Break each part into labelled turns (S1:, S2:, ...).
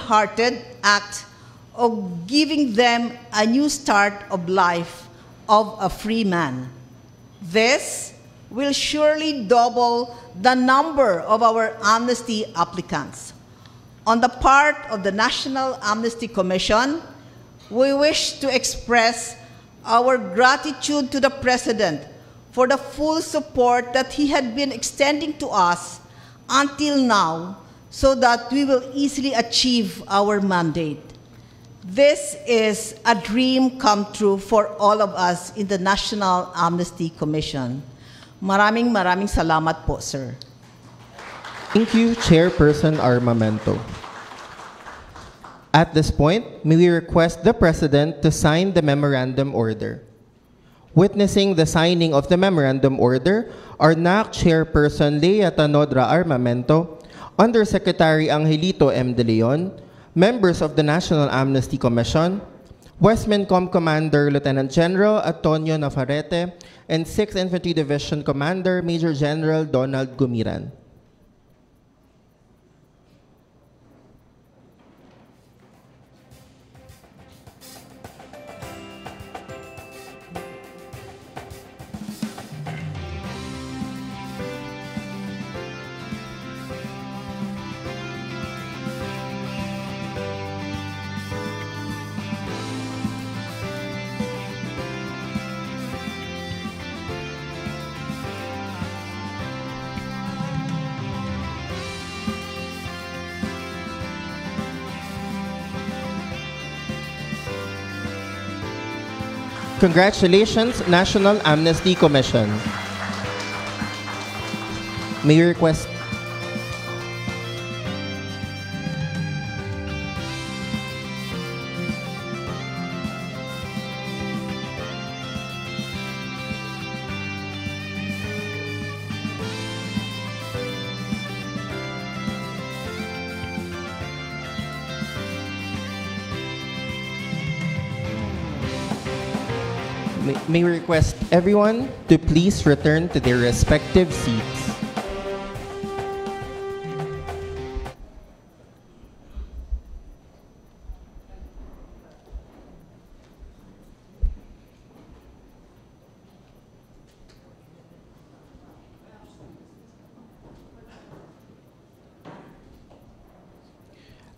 S1: good-hearted act of giving them a new start of life of a free man. This will surely double the number of our amnesty applicants. On the part of the National Amnesty Commission, we wish to express our gratitude to the President for the full support that he had been extending to us until now, so that we will easily achieve our mandate. This is a dream come true for all of us in the National Amnesty Commission. Maraming salamat po, sir.
S2: Thank you, Chairperson Armamento. At this point, may we request the President to sign the Memorandum Order. Witnessing the signing of the Memorandum Order are NAC Chairperson Lea Tanodra Armamento, Undersecretary Angelito M. De Leon, members of the National Amnesty Commission, Westmincom Commander Lieutenant General Antonio Navarrete, and 6th Infantry Division Commander Major General Donald Gumiran. Congratulations, National Amnesty Commission. May I request may we request everyone to please return to their respective seats.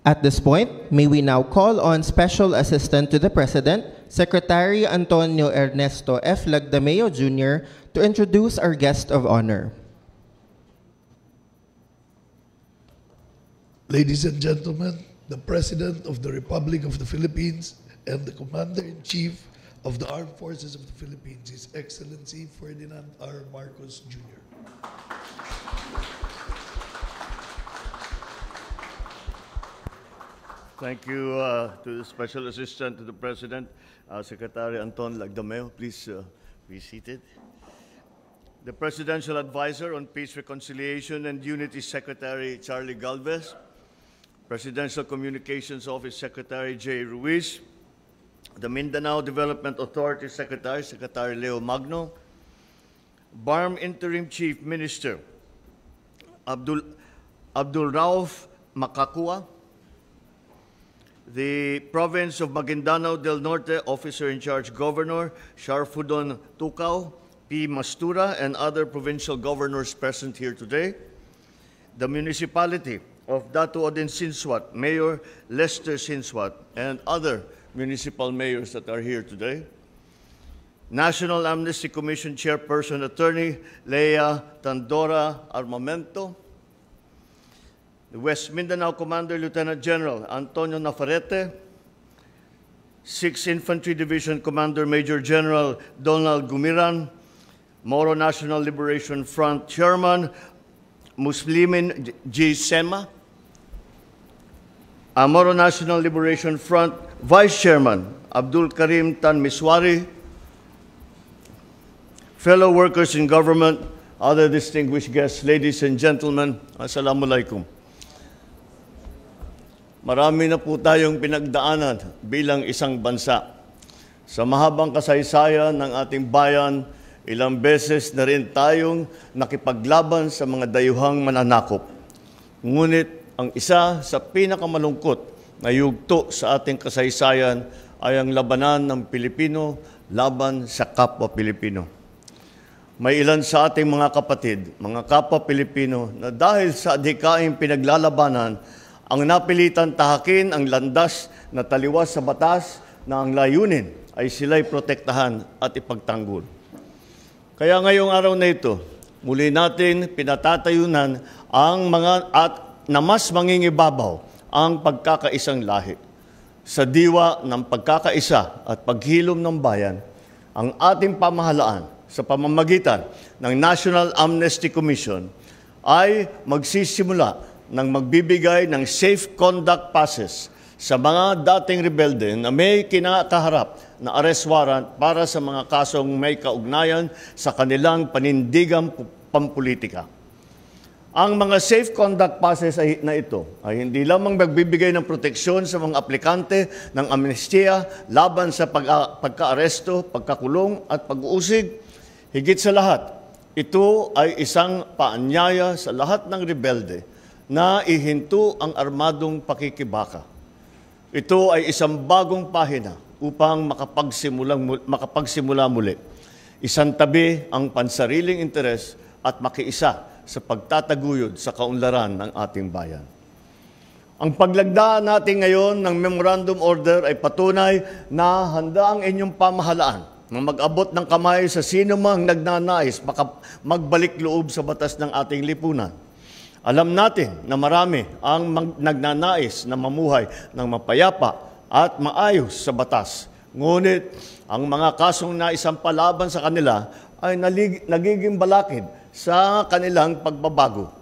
S2: At this point, may we now call on Special Assistant to the President, Secretary Antonio Ernesto F. Lagdameo Jr. to introduce our guest of honor.
S3: Ladies and gentlemen, the President of the Republic of the Philippines and the Commander-in-Chief of the Armed Forces of the Philippines, His Excellency Ferdinand R. Marcos Jr.
S4: Thank you to the Special Assistant to the President, Secretary Anton Lagdameo. Please be seated. The Presidential Advisor on Peace, Reconciliation, and Unity, Secretary Charlie Galvez. Presidential Communications Office Secretary Jay Ruiz. The Mindanao Development Authority Secretary, Secretary Leo Magno. BARM Interim Chief Minister Abdul Rauf Makakua. The Province of Maguindanao del Norte Officer in Charge Governor Sharfudon Tukaw, P. Mastura, and other provincial governors present here today. The Municipality of Datu Odin Sinswat, Mayor Lester Sinswat, and other municipal mayors that are here today. National Amnesty Commission Chairperson Attorney Lea Tandora Armamento. The West Mindanao Commander Lieutenant General Antonio Navarrete, 6th Infantry Division Commander Major General Donald Gumiran, Moro National Liberation Front Chairman Muslimin G. Sema, Moro National Liberation Front Vice Chairman Abdul Karim Tan Miswari, fellow workers in government, other distinguished guests, ladies and gentlemen, Assalamualaikum. Marami na po tayong pinagdaanan bilang isang bansa. Sa mahabang kasaysayan ng ating bayan, ilang beses na rin tayong nakipaglaban sa mga dayuhang mananakop. Ngunit ang isa sa pinakamalungkot na yugto sa ating kasaysayan ay ang labanan ng Pilipino laban sa kapwa Pilipino. May ilan sa ating mga kapatid, mga kapwa Pilipino, na dahil sa adhikaing pinaglalabanan, ang napilitan tahakin ang landas na taliwas sa batas na ang layunin ay sila'y protektahan at ipagtanggol. Kaya ngayong araw na ito, muli natin pinatatayunan ang mga at na mas mangingibabaw ang pagkakaisang lahi. Sa diwa ng pagkakaisa at paghilom ng bayan, ang ating pamahalaan sa pamamagitan ng National Amnesty Commission ay magsisimula ng magbibigay ng safe conduct passes sa mga dating rebelde na may kinakaharap na arrest warrant para sa mga kasong may kaugnayan sa kanilang panindigang pampolitika. Ang mga safe conduct passes na ito ay hindi lamang magbibigay ng proteksyon sa mga aplikante ng amnestiya laban sa pagka-aresto, pagkakulong at pag-uusig. Higit sa lahat, ito ay isang paanyaya sa lahat ng rebelde na ihinto ang armadong pakikibaka. Ito ay isang bagong pahina upang makapagsimula muli. Isantabi ang pansariling interes at makiisa sa pagtataguyod sa kaunlaran ng ating bayan. Ang paglagda natin ngayon ng Memorandum Order ay patunay na handa ang inyong pamahalaan na mag-abot ng kamay sa sino mang nagnanais magbalik loob sa batas ng ating lipunan. Alam natin na marami ang nagnanais na mamuhay ng mapayapa at maayos sa batas. Ngunit ang mga kasong naisampalaban sa kanila ay nagiging balakid sa kanilang pagbabago.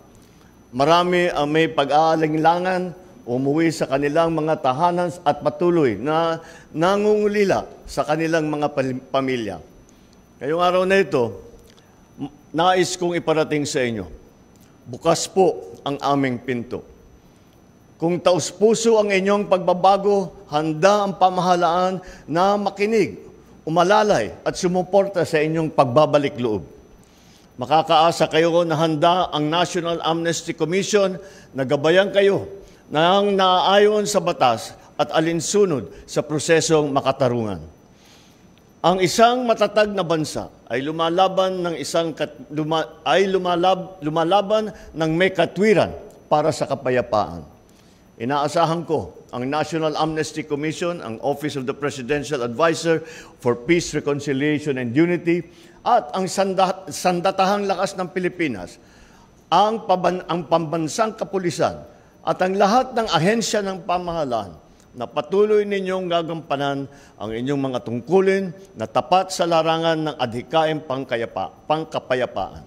S4: Marami ang may pag-aalinlangan, umuwi sa kanilang mga tahanan at patuloy na nangungulila sa kanilang mga pamilya. Ngayong araw na ito, nais kong iparating sa inyo, bukas po ang aming pinto. Kung taus-puso ang inyong pagbabago, handa ang pamahalaan na makinig, umalalay at sumuporta sa inyong pagbabalik loob. Makakaasa kayo na handa ang National Amnesty Commission na gabayan kayo ng naayon sa batas at alinsunod sa prosesong makatarungan. Ang isang matatag na bansa ay lumalaban ng may katwiran para sa kapayapaan. Inaasahan ko ang National Amnesty Commission, ang Office of the Presidential Advisor for Peace, Reconciliation and Unity, at ang sandatahang lakas ng Pilipinas, ang pambansang kapulisan, at ang lahat ng ahensya ng pamahalaan na patuloy ninyong gagampanan ang inyong mga tungkulin na tapat sa larangan ng adhikaing pangkapayapaan.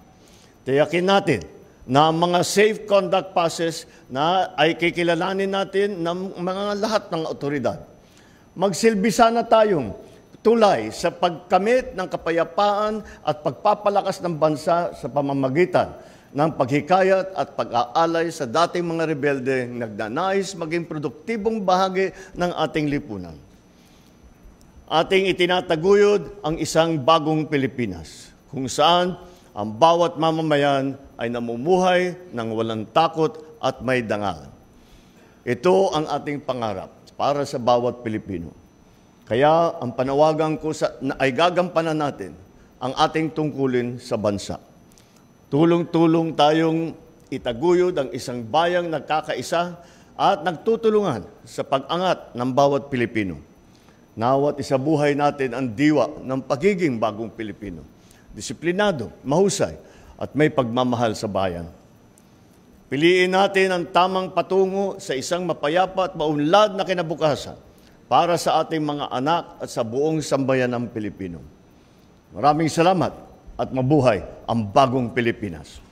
S4: Tiyakin natin na ang mga safe conduct passes na ay kikilalanin natin ng mga lahat ng otoridad. Magsilbi sana tayong tulay sa pagkamit ng kapayapaan at pagpapalakas ng bansa sa pamamagitan ng paghikayat at pag-aalay sa dating mga rebelde nagnanais maging produktibong bahagi ng ating lipunan. Ating itinataguyod ang isang bagong Pilipinas, kung saan ang bawat mamamayan ay namumuhay ng walang takot at may dangal. Ito ang ating pangarap para sa bawat Pilipino. Kaya ang panawagan ko ay gagampanan natin ang ating tungkulin sa bansa. Tulong-tulong tayong itaguyod ang isang bayang nagkakaisa at nagtutulungan sa pag-angat ng bawat Pilipino. Nawat isabuhay natin ang diwa ng pagiging bagong Pilipino. Disiplinado, mahusay, at may pagmamahal sa bayan. Piliin natin ang tamang patungo sa isang mapayapa at maunlad na kinabukasan para sa ating mga anak at sa buong sambayan ng Pilipino. Maraming salamat at mabuhay ang bagong Pilipinas.